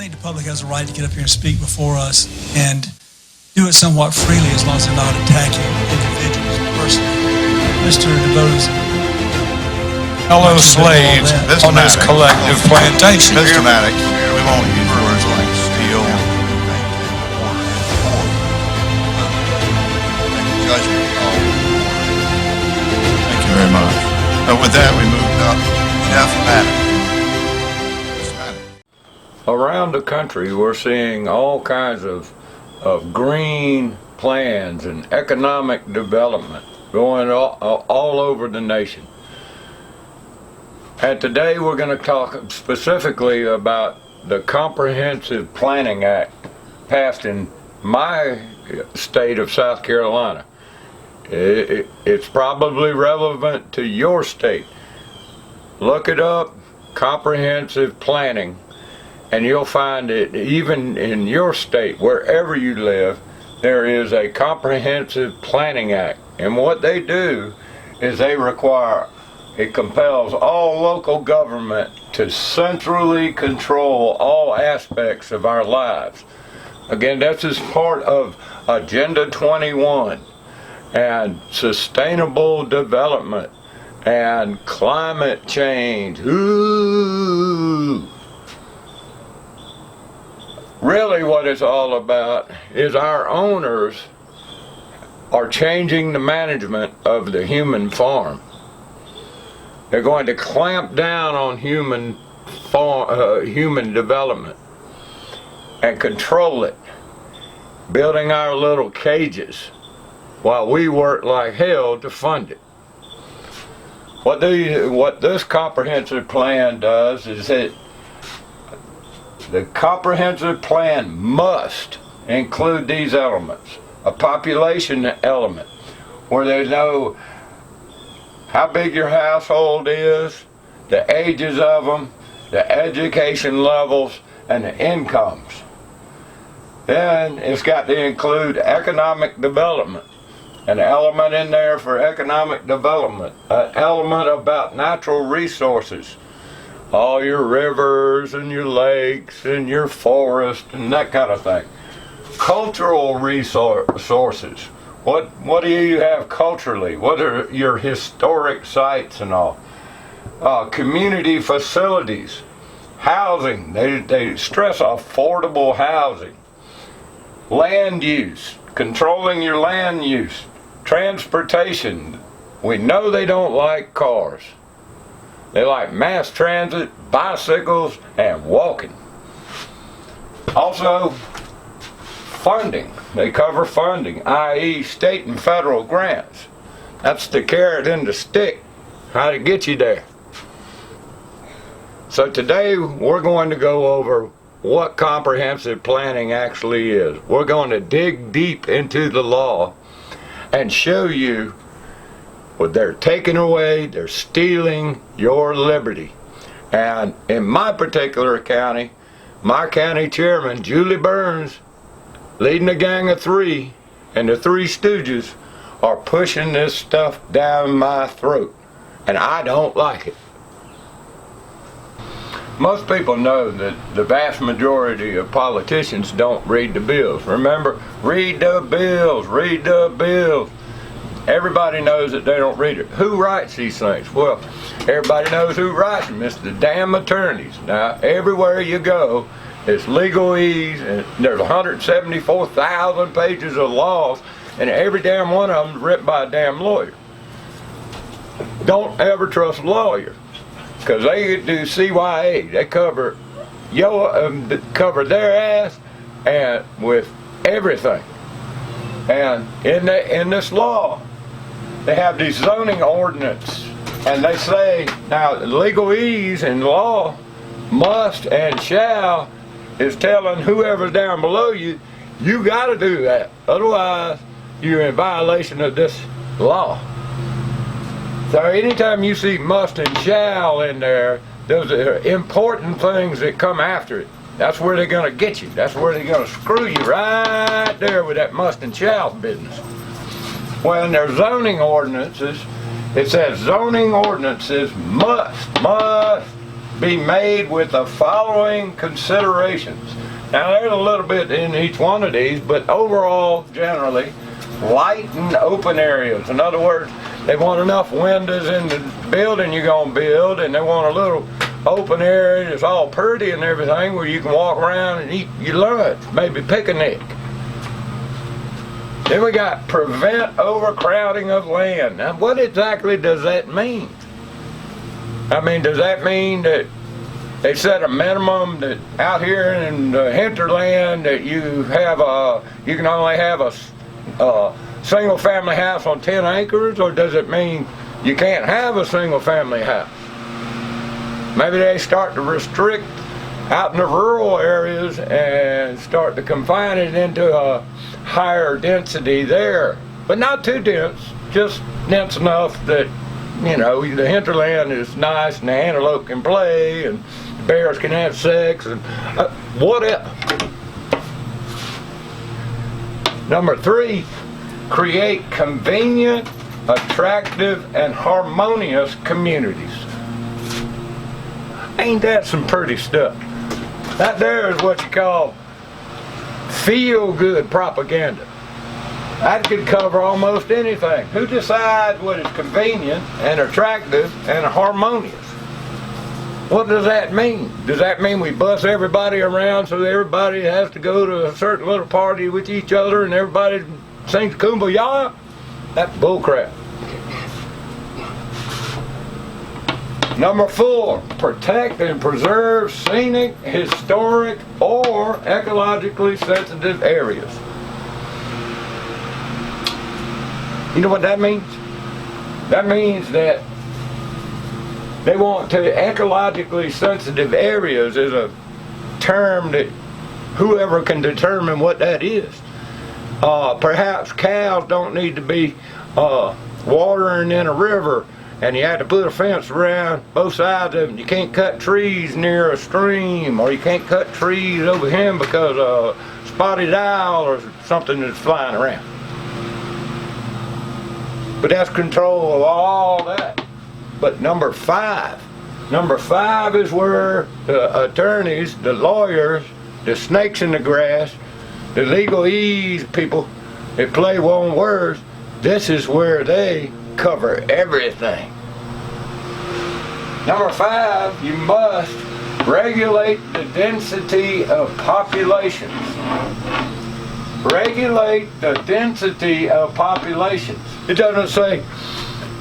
think the public has a right to get up here and speak before us and do it somewhat freely as long as they're not attacking individuals personally. Mr. DeVos. Fellow slaves on this collective plantation. Mr. Maddox, we won't use words like steal, maintain order, make a judgment call. Thank you very much. With that, we move up. Jeff Maddox. Around the country, we're seeing all kinds of green plans and economic development going all over the nation. And today we're going to talk specifically about the Comprehensive Planning Act passed in my state of South Carolina. It's probably relevant to your state. Look it up, comprehensive planning, and you'll find it even in your state, wherever you live, there is a Comprehensive Planning Act. And what they do is they require, it compels all local government to centrally control all aspects of our lives. Again, this is part of Agenda 21 and sustainable development and climate change. Ooh. Really what it's all about is our owners are changing the management of the human farm. They're going to clamp down on human development and control it, building our little cages while we work like hell to fund it. What this comprehensive plan does is that the comprehensive plan must include these elements. A population element, where they know how big your household is, the ages of them, the education levels, and the incomes. Then it's got to include economic development. An element in there for economic development. An element about natural resources. All your rivers and your lakes and your forest and that kind of thing. Cultural resources. What do you have culturally? What are your historic sites and all? Community facilities. Housing. They stress affordable housing. Land use. Controlling your land use. Transportation. We know they don't like cars. They like mass transit, bicycles, and walking. Also, funding. They cover funding, i.e. state and federal grants. That's the carrot and the stick, how to get you there. So today we're going to go over what comprehensive planning actually is. We're going to dig deep into the law and show you what they're taking away, they're stealing your liberty. And in my particular county, my county chairman, Julie Burns, leading a gang of three, and the Three Stooges are pushing this stuff down my throat. And I don't like it. Most people know that the vast majority of politicians don't read the bills. Remember, read the bills, read the bills. Everybody knows that they don't read it. Who writes these things? Well, everybody knows who writes them. It's the damn attorneys. Now, everywhere you go, it's legalese, and there's 174,000 pages of laws, and every damn one of them is written by a damn lawyer. Don't ever trust a lawyer, because they do CYA. They cover their ass and with everything. And in this law, they have these zoning ordinance, and they say now legalese in law must and shall is telling whoever's down below you, you got to do that. Otherwise, you're in violation of this law. So anytime you see must and shall in there, those are important things that come after it. That's where they're going to get you. That's where they're going to screw you right there with that must and shall business. Well, in their zoning ordinances, it says zoning ordinances must be made with the following considerations. Now there's a little bit in each one of these, but overall, generally, light and open areas. In other words, they want enough windows in the building you're going to build, and they want a little open area that's all pretty and everything where you can walk around and eat your lunch, maybe picnic. Then we got prevent overcrowding of land. Now what exactly does that mean? I mean, does that mean that they set a minimum that out here in the hinterland that you can only have a single family house on 10 acres, or does it mean you can't have a single family house? Maybe they start to restrict out in the rural areas and start to confine it into a higher density there, but not too dense, just dense enough that, you know, the hinterland is nice and the antelope can play and the bears can have sex and whatever. Number 3, create convenient, attractive, and harmonious communities. Ain't that some pretty stuff? That there is what you call feel-good propaganda. That could cover almost anything. Who decides what is convenient and attractive and harmonious? What does that mean? Does that mean we bus everybody around so everybody has to go to a certain little party with each other and everybody sings kumbaya? That's bullcrap. Number 4, protect and preserve scenic, historic, or ecologically sensitive areas. You know what that means? That means that they want to, ecologically sensitive areas is a term that whoever can determine what that is. Perhaps cows don't need to be watering in a river, and you have to put a fence around both sides of them. You can't cut trees near a stream, or you can't cut trees over here because of spotted owl or something that's flying around. But that's control of all that. But number 5 is where the attorneys, the lawyers, the snakes in the grass, the legalese people that play on words, this is where they cover everything. Number 5, you must regulate the density of populations. Regulate the density of populations. It doesn't say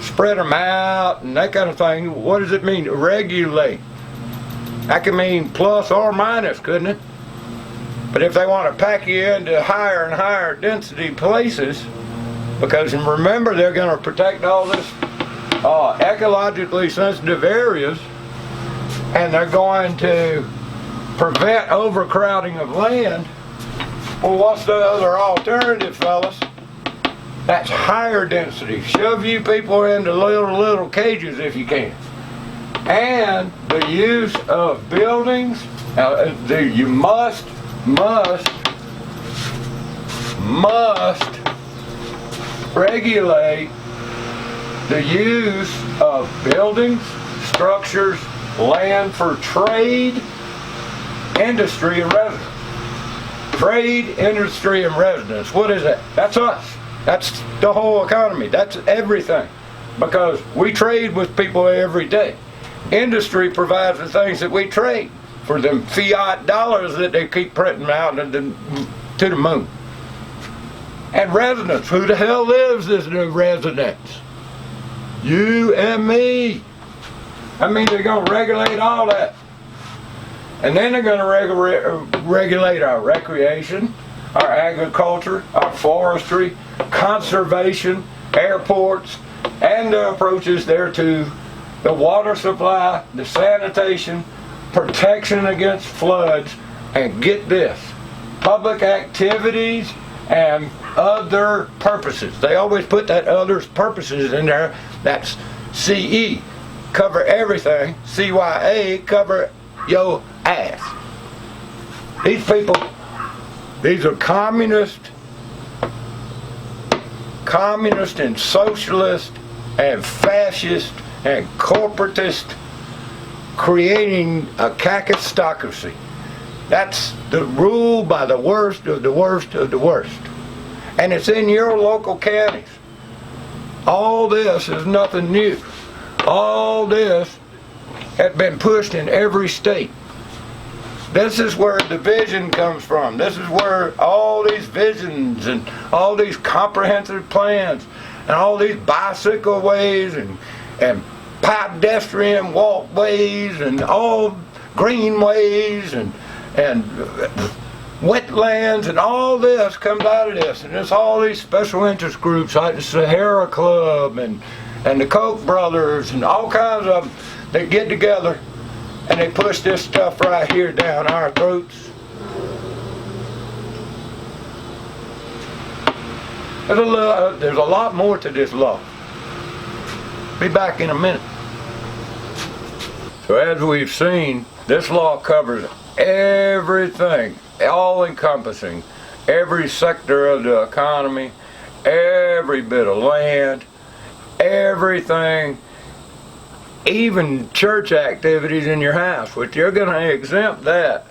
spread them out and that kind of thing. What does it mean, regulate? That could mean plus or minus, couldn't it? But if they want to pack you into higher and higher density places, because remember they're going to protect all this ecologically sensitive areas, and they're going to prevent overcrowding of land. Well, what's the other alternative, fellas? That's higher density. Shove you people into little cages if you can. And the use of buildings, you must regulate the use of buildings, structures, land for trade, industry, and residence. Trade, industry, and residence. What is that? That's us. That's the whole economy. That's everything. Because we trade with people every day. Industry provides the things that we trade for them fiat dollars that they keep printing out to the moon. And residents. Who the hell lives in the residence? You and me. I mean, they're going to regulate all that. And then they're going to regulate our recreation, our agriculture, our forestry, conservation, airports, and the approaches thereto, the water supply, the sanitation, protection against floods, and get this, public activities and other purposes. They always put that other purposes in there. That's CE, cover everything. CYA, cover your ass. These people, these are communist and socialist and fascist and corporatist creating a kakistocracy. That's the rule by the worst of the worst of the worst. And it's in your local counties. All this is nothing new. All this has been pushed in every state. This is where the vision comes from. This is where all these visions and all these comprehensive plans and all these bicycle ways and pedestrian walkways and all greenways and wetlands and all this comes out of this. And it's all these special interest groups like the Sahara Club and the Koch brothers and all kinds of them that get together and they push this stuff right here down our throats. There's a lot more to this law. Be back in a minute. So as we've seen, this law covers everything, all encompassing, every sector of the economy, every bit of land, everything, even church activities in your house, which you're going to exempt that.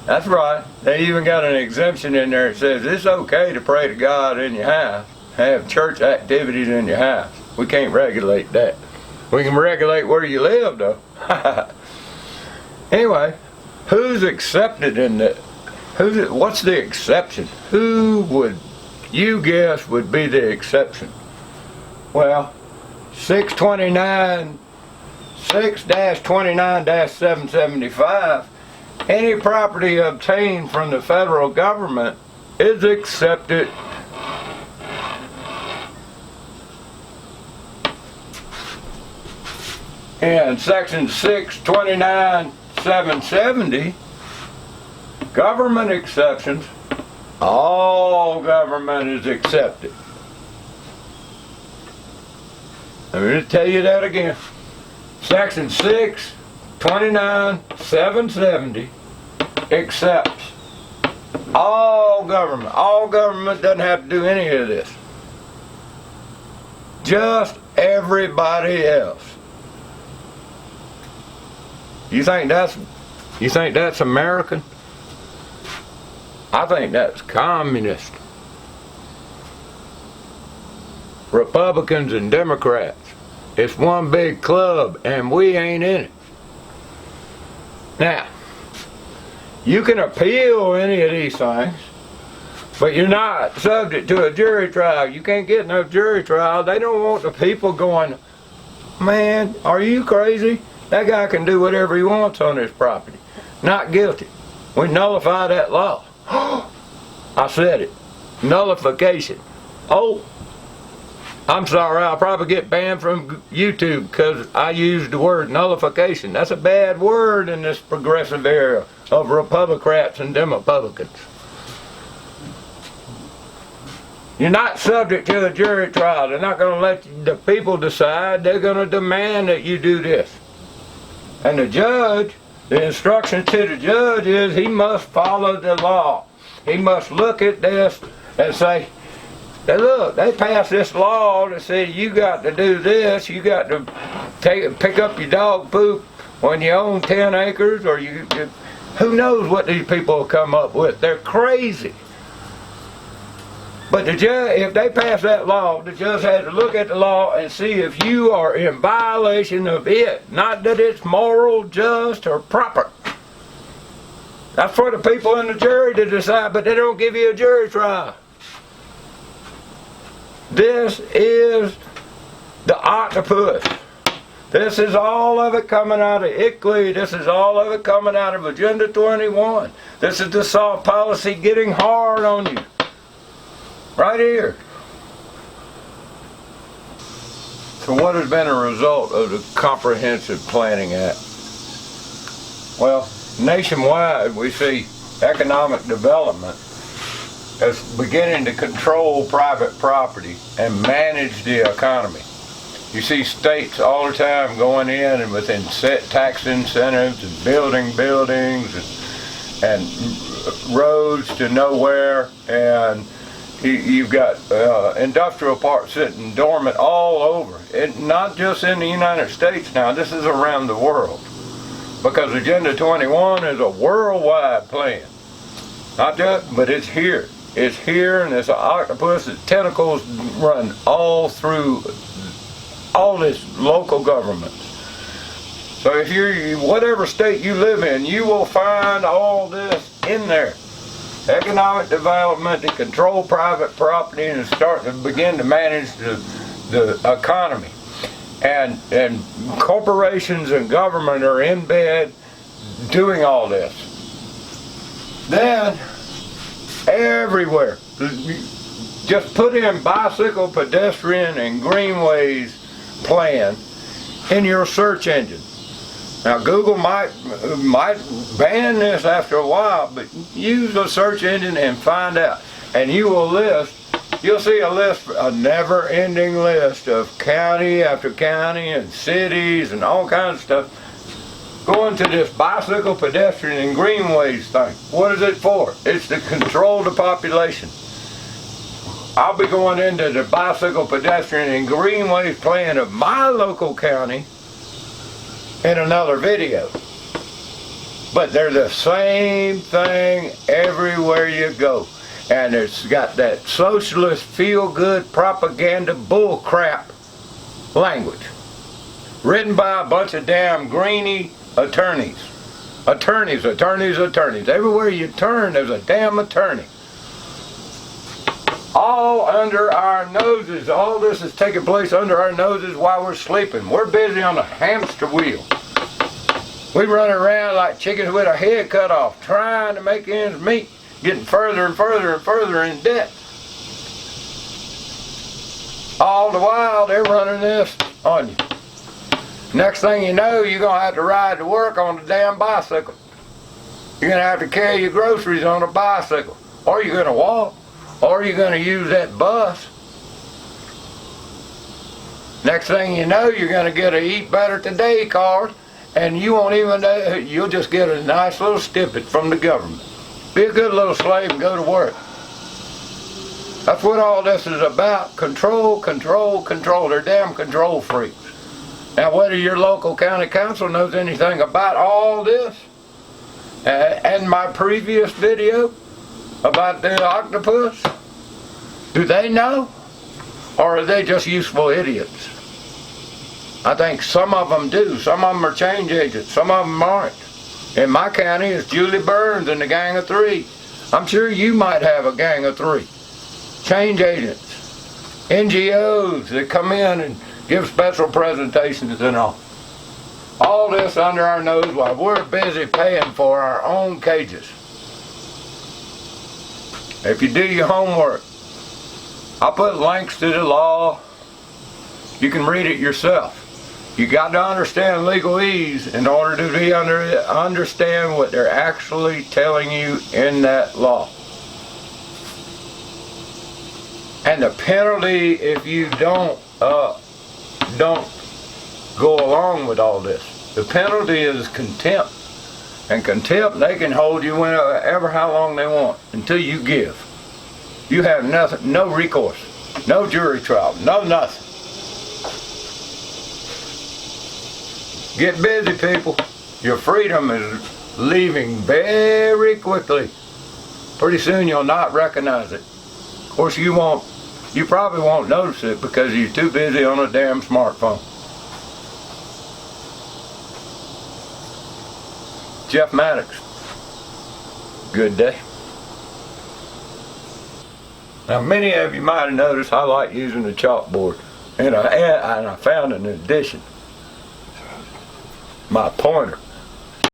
That's right. They even got an exemption in there that says it's okay to pray to God in your house, have church activities in your house. We can't regulate that. We can regulate where you live, though. Anyway, who's accepted in that? What's the exception? Who would you guess would be the exception? Well, 6-29-775, any property obtained from the federal government is accepted. In section 6-29-770, government exceptions, all government is accepted. Let me just tell you that again. Section 6-29-770 accepts all government. All government doesn't have to do any of this. Just everybody else. You think that's American? I think that's communist. Republicans and Democrats. It's one big club and we ain't in it. Now, you can appeal any of these things, but you're not subject to a jury trial. You can't get no jury trial. They don't want the people going, man, are you crazy? That guy can do whatever he wants on his property. Not guilty. We nullify that law. I said it. Nullification. Oh, I'm sorry, I'll probably get banned from YouTube because I used the word nullification. That's a bad word in this progressive era of Republicrats and Democrats. You're not subject to a jury trial. They're not going to let the people decide. They're going to demand that you do this. And the judge, the instruction to the judge is he must follow the law. He must look at this and say, hey, look, they passed this law that says you got to do this. You got to pick up your dog poop when you own 10 acres, or who knows what these people will come up with. They're crazy. But the judge, if they pass that law, the judge has to look at the law and see if you are in violation of it. Not that it's moral, just, or proper. That's for the people in the jury to decide, but they don't give you a jury trial. This is the octopus. This is all of it coming out of ICLEI. This is all of it coming out of Agenda 21. This is the soft policy getting hard on you. Right here. So what has been a result of the Comprehensive Planning Act? Well, nationwide we see economic development as beginning to control private property and manage the economy. You see states all the time going in and with set tax incentives and building buildings and roads to nowhere and You've got industrial parks sitting dormant all over. Not just in the United States now, this is around the world. Because Agenda 21 is a worldwide plan. Not just, but it's here. It's here, and it's an octopus. Its tentacles run all through all this local government. So if you're, whatever state you live in, you will find all this in there. Economic development to control private property and start to begin to manage the economy. And corporations and government are in bed doing all this. Then, everywhere, just put in bicycle, pedestrian, and greenways plan in your search engine. Now Google might ban this after a while, but use a search engine and find out. And you will you'll see a never-ending list of county after county and cities and all kinds of stuff going to this bicycle, pedestrian, and greenways thing. What is it for? It's to control the population. I'll be going into the bicycle, pedestrian, and greenways plan of my local county in another video. But they're the same thing everywhere you go. And it's got that socialist feel-good propaganda bullcrap language. Written by a bunch of damn greeny attorneys. Attorneys. Everywhere you turn, there's a damn attorney. All under our noses. All this is taking place under our noses while we're sleeping. We're busy on a hamster wheel. We run around like chickens with our head cut off, trying to make ends meet, getting further and further and further in debt. All the while, they're running this on you. Next thing you know, you're going to have to ride to work on the damn bicycle. You're going to have to carry your groceries on a bicycle. Or you're going to walk. Or you're going to use that bus. Next thing you know, you're going to get a Eat Better Today card, and you won't even know, you'll just get a nice little snippet from the government. Be a good little slave and go to work. That's what all this is about. Control, control, control. They're damn control freaks. Now, whether your local county council knows anything about all this, and my previous video about the octopus, do they know? Or are they just useful idiots? I think some of them do. Some of them are change agents. Some of them aren't. In my county, it's Julie Burns and the Gang of Three. I'm sure you might have a Gang of Three. Change agents. NGOs that come in and give special presentations and all. All this under our nose while we're busy paying for our own cages. If you do your homework, I'll put links to the law. You can read it yourself. You got to understand legalese in order to understand what they're actually telling you in that law. And the penalty if you don't go along with all this. The penalty is contempt. And contempt, they can hold you whenever, how long they want, until you give. You have nothing, no recourse, no jury trial, no nothing. Get busy, people. Your freedom is leaving very quickly. Pretty soon you'll not recognize it. Of course you probably won't notice it because you're too busy on a damn smartphone. Jeff Maddox. Good day. Now many of you might have noticed I like using the chalkboard, and I found an addition. My pointer.